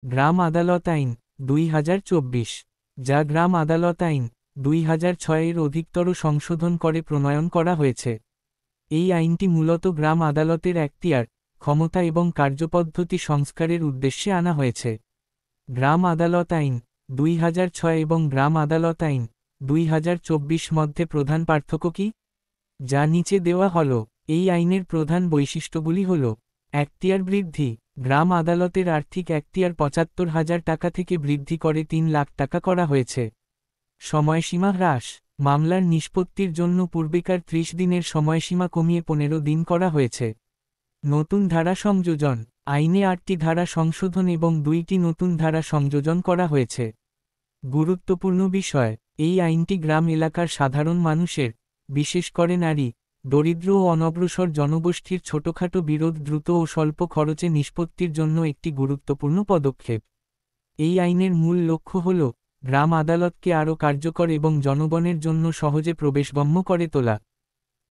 গ্রাম আদালত আইন 2024, যা গ্রাম আদালত আইন 2006 এর অধিকতর সংশোধন করে প্রণয়ন করা হয়েছে। এই আইনটি মূলত গ্রাম আদালতের এখতিয়ার, ক্ষমতা এবং কার্যপদ্ধতি সংস্কারের উদ্দেশ্যে আনা হয়েছে। গ্রাম আদালত আইন 2006 এবং গ্রাম আদালত আইন 2024 মধ্যে প্রধান পার্থক্য কি? যা নিচে দেওয়া হল। এই আইনের প্রধান বৈশিষ্ট্যগুলি হল: এখতিয়ার বৃদ্ধি। গ্রাম আদালতের আর্থিক এখতিয়ার 75,000 টাকা থেকে বৃদ্ধি করে 3 লাখ টাকা করা হয়েছে। সময়সীমা হ্রাস। মামলার নিষ্পত্তির জন্য পূর্বেকার 30 দিনের সময়সীমা কমিয়ে 15 দিন করা হয়েছে। নতুন ধারা সংযোজন। আইনে 8টি ধারা সংশোধন এবং 2টি নতুন ধারা সংযোজন করা হয়েছে। গুরুত্বপূর্ণ বিষয়: এই আইনটি গ্রাম এলাকার সাধারণ মানুষের, বিশেষ করে নারী, দরিদ্র ও অনগ্রসর জনগোষ্ঠীর ছোটখাটো বিরোধ দ্রুত ও স্বল্প খরচে নিষ্পত্তির জন্য একটি গুরুত্বপূর্ণ পদক্ষেপ। এই আইনের মূল লক্ষ্য হল গ্রাম আদালতকে আরও কার্যকর এবং জনগণের জন্য সহজে প্রবেশগম্য করে তোলা।